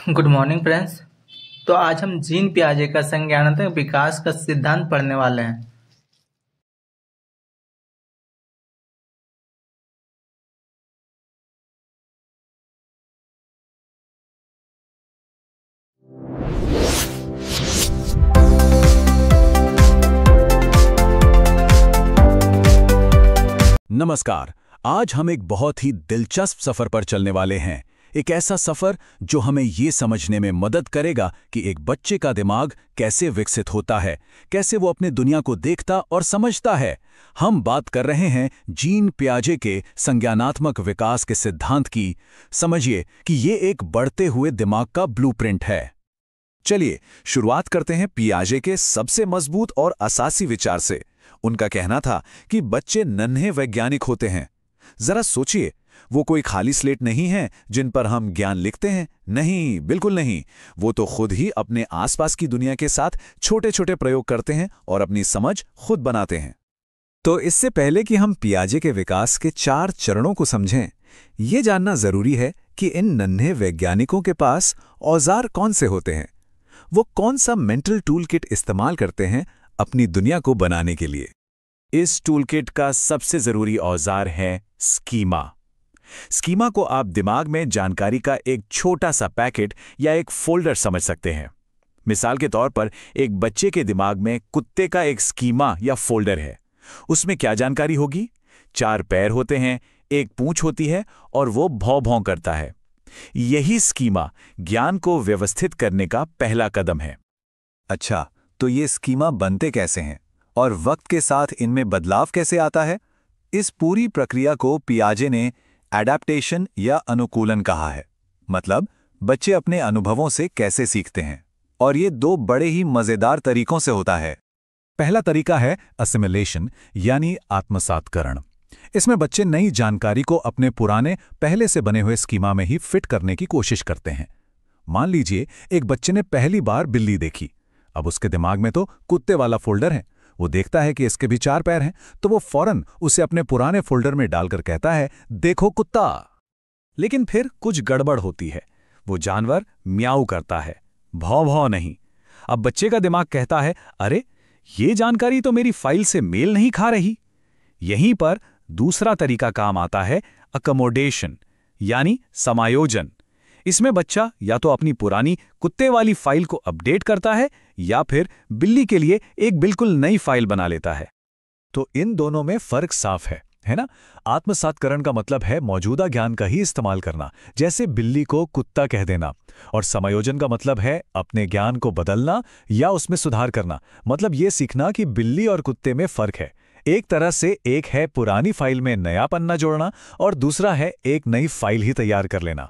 Good morning friends. तो आज हम जीन पियाजे का संज्ञानात्मक विकास का सिद्धांत पढ़ने वाले हैं। नमस्कार। आज हम एक बहुत ही दिलचस्प सफर पर चलने वाले हैं। एक ऐसा सफर जो हमें ये समझने में मदद करेगा कि एक बच्चे का दिमाग कैसे विकसित होता है, कैसे वो अपने दुनिया को देखता और समझता है। हम बात कर रहे हैं जीन पियाजे के संज्ञानात्मक विकास के सिद्धांत की। समझिए कि ये एक बढ़ते हुए दिमाग का ब्लूप्रिंट है। चलिए शुरुआत करते हैं पियाजे के सबसे मजबूत और असासी विचार से। उनका कहना था कि बच्चे नन्हे वैज्ञानिक होते हैं। जरा सोचिए, वो कोई खाली स्लेट नहीं है जिन पर हम ज्ञान लिखते हैं। नहीं, बिल्कुल नहीं। वो तो खुद ही अपने आसपास की दुनिया के साथ छोटे छोटे प्रयोग करते हैं और अपनी समझ खुद बनाते हैं। तो इससे पहले कि हम पियाजे के विकास के 4 चरणों को समझें, ये जानना जरूरी है कि इन नन्हे वैज्ञानिकों के पास औजार कौन से होते हैं। वो कौन सा मेंटल टूल किट इस्तेमाल करते हैं अपनी दुनिया को बनाने के लिए। इस टूलकिट का सबसे जरूरी औजार है स्कीमा। स्कीमा को आप दिमाग में जानकारी का एक छोटा सा पैकेट या एक फोल्डर समझ सकते हैं। मिसाल के तौर पर एक बच्चे के दिमाग में कुत्ते का एक स्कीमा या फोल्डर है। उसमें क्या जानकारी होगी? 4 पैर होते हैं, एक पूंछ होती है और वो भौं भौं करता है। यही स्कीमा ज्ञान को व्यवस्थित करने का पहला कदम है। अच्छा, तो ये स्कीमा बनते कैसे हैं और वक्त के साथ इनमें बदलाव कैसे आता है? इस पूरी प्रक्रिया को पियाजे ने एडेप्टेशन या अनुकूलन कहा है। मतलब बच्चे अपने अनुभवों से कैसे सीखते हैं, और ये 2 बड़े ही मजेदार तरीकों से होता है। पहला तरीका है असिमिलेशन यानी आत्मसातकरण। इसमें बच्चे नई जानकारी को अपने पुराने पहले से बने हुए स्कीमा में ही फिट करने की कोशिश करते हैं। मान लीजिए एक बच्चे ने पहली बार बिल्ली देखी। अब उसके दिमाग में तो कुत्ते वाला फोल्डर है। वो देखता है कि इसके भी 4 पैर हैं, तो वो फौरन उसे अपने पुराने फोल्डर में डालकर कहता है, देखो कुत्ता। लेकिन फिर कुछ गड़बड़ होती है। वो जानवर म्याऊ करता है, भौं भौं नहीं। अब बच्चे का दिमाग कहता है, अरे ये जानकारी तो मेरी फाइल से मेल नहीं खा रही। यहीं पर दूसरा तरीका काम आता है, अकोमोडेशन यानी समायोजन। इसमें बच्चा या तो अपनी पुरानी कुत्ते वाली फाइल को अपडेट करता है या फिर बिल्ली के लिए एक बिल्कुल नई फाइल बना लेता है। तो इन दोनों में फर्क साफ है ना? आत्मसातकरण का मतलब है मौजूदा ज्ञान का ही इस्तेमाल करना, जैसे बिल्ली को कुत्ता कह देना। और समायोजन का मतलब है अपने ज्ञान को बदलना या उसमें सुधार करना। मतलब ये सीखना कि बिल्ली और कुत्ते में फर्क है। एक तरह से एक है पुरानी फाइल में नया पन्ना जोड़ना और दूसरा है एक नई फाइल ही तैयार कर लेना।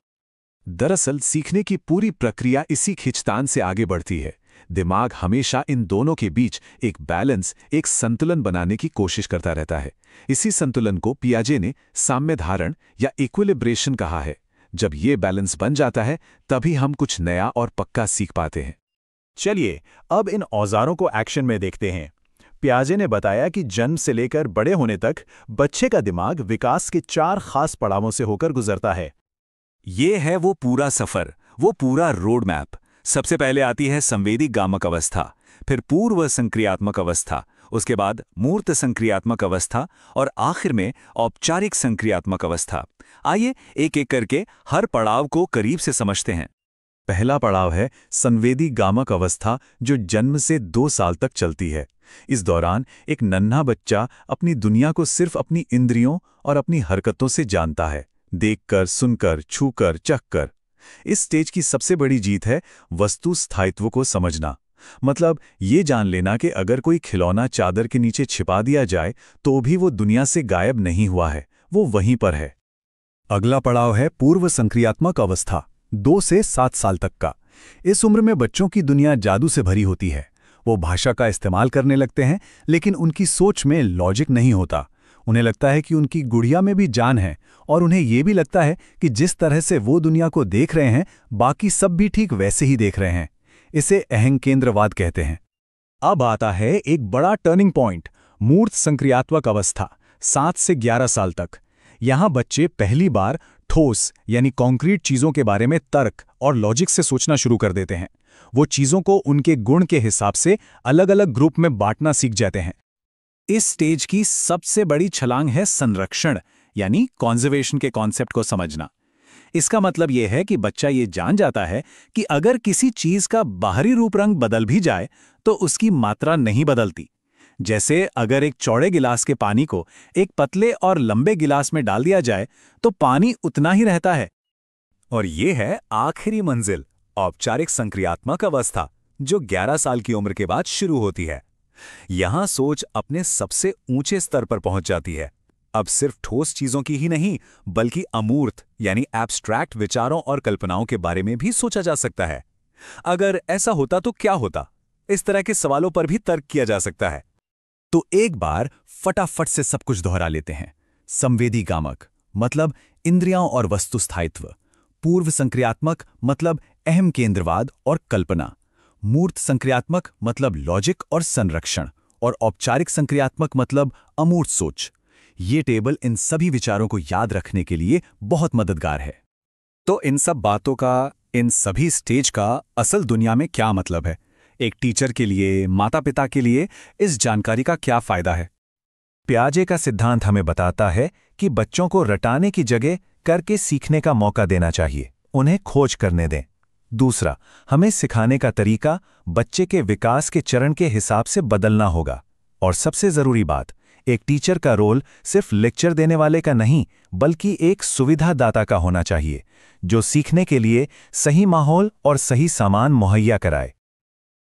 दरअसल सीखने की पूरी प्रक्रिया इसी खिंचतान से आगे बढ़ती है। दिमाग हमेशा इन दोनों के बीच एक बैलेंस, एक संतुलन बनाने की कोशिश करता रहता है। इसी संतुलन को पियाजे ने साम्य धारण या इक्विलिब्रेशन कहा है। जब ये बैलेंस बन जाता है तभी हम कुछ नया और पक्का सीख पाते हैं। चलिए अब इन औजारों को एक्शन में देखते हैं। पियाजे ने बताया कि जन्म से लेकर बड़े होने तक बच्चे का दिमाग विकास के 4 खास पड़ावों से होकर गुजरता है। ये है वो पूरा सफर, वो पूरा रोड मैप। सबसे पहले आती है संवेदी गामक अवस्था, फिर पूर्व संक्रियात्मक अवस्था, उसके बाद मूर्त संक्रियात्मक अवस्था और आखिर में औपचारिक संक्रियात्मक अवस्था। आइए एक एक करके हर पड़ाव को करीब से समझते हैं। पहला पड़ाव है संवेदी गामक अवस्था, जो जन्म से 2 साल तक चलती है। इस दौरान एक नन्हा बच्चा अपनी दुनिया को सिर्फ अपनी इंद्रियों और अपनी हरकतों से जानता है, देखकर, सुनकर, छूकर, चखकर। इस स्टेज की सबसे बड़ी जीत है वस्तु स्थायित्व को समझना। मतलब ये जान लेना कि अगर कोई खिलौना चादर के नीचे छिपा दिया जाए तो भी वो दुनिया से गायब नहीं हुआ है, वो वहीं पर है। अगला पड़ाव है पूर्व संक्रियात्मक अवस्था, 2 से 7 साल तक का। इस उम्र में बच्चों की दुनिया जादू से भरी होती है। वो भाषा का इस्तेमाल करने लगते हैं, लेकिन उनकी सोच में लॉजिक नहीं होता। उन्हें लगता है कि उनकी गुड़िया में भी जान है, और उन्हें यह भी लगता है कि जिस तरह से वो दुनिया को देख रहे हैं बाकी सब भी ठीक वैसे ही देख रहे हैं। इसे अहंकेंद्रवाद कहते हैं। अब आता है एक बड़ा टर्निंग पॉइंट, मूर्त संक्रियात्मक अवस्था, 7 से 11 साल तक। यहाँ बच्चे पहली बार ठोस यानी कॉन्क्रीट चीजों के बारे में तर्क और लॉजिक से सोचना शुरू कर देते हैं। वो चीजों को उनके गुण के हिसाब से अलग अलग ग्रुप में बांटना सीख जाते हैं। इस स्टेज की सबसे बड़ी छलांग है संरक्षण यानी कॉन्जर्वेशन के कॉन्सेप्ट को समझना। इसका मतलब यह है कि बच्चा ये जान जाता है कि अगर किसी चीज का बाहरी रूप रंग बदल भी जाए तो उसकी मात्रा नहीं बदलती। जैसे अगर एक चौड़े गिलास के पानी को एक पतले और लंबे गिलास में डाल दिया जाए तो पानी उतना ही रहता है। और ये है आखिरी मंजिल, औपचारिक संक्रियात्मक अवस्था, जो 11 साल की उम्र के बाद शुरू होती है। यहां सोच अपने सबसे ऊंचे स्तर पर पहुंच जाती है। अब सिर्फ ठोस चीजों की ही नहीं बल्कि अमूर्त यानी एब्स्ट्रैक्ट विचारों और कल्पनाओं के बारे में भी सोचा जा सकता है। अगर ऐसा होता तो क्या होता, इस तरह के सवालों पर भी तर्क किया जा सकता है। तो एक बार फटाफट से सब कुछ दोहरा लेते हैं। संवेदी गामक मतलब इंद्रियां और वस्तु स्थायित्व, पूर्व संक्रियात्मक मतलब अहम केंद्रवाद और कल्पना, मूर्त संक्रियात्मक मतलब लॉजिक और संरक्षण, और औपचारिक संक्रियात्मक मतलब अमूर्त सोच। ये टेबल इन सभी विचारों को याद रखने के लिए बहुत मददगार है। तो इन सब बातों का, इन सभी स्टेज का असल दुनिया में क्या मतलब है? एक टीचर के लिए, माता पिता के लिए इस जानकारी का क्या फायदा है? पियाजे का सिद्धांत हमें बताता है कि बच्चों को रटाने की जगह करके सीखने का मौका देना चाहिए, उन्हें खोज करने दें। दूसरा, हमें सिखाने का तरीका बच्चे के विकास के चरण के हिसाब से बदलना होगा। और सबसे जरूरी बात, एक टीचर का रोल सिर्फ लेक्चर देने वाले का नहीं बल्कि एक सुविधादाता का होना चाहिए, जो सीखने के लिए सही माहौल और सही सामान मुहैया कराए।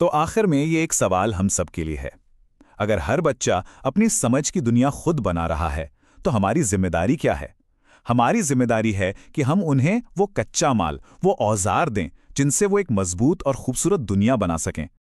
तो आखिर में ये एक सवाल हम सब के लिए है। अगर हर बच्चा अपनी समझ की दुनिया खुद बना रहा है तो हमारी जिम्मेदारी क्या है? हमारी जिम्मेदारी है कि हम उन्हें वो कच्चा माल, वो औजार दें जिनसे वो एक मजबूत और खूबसूरत दुनिया बना सकें।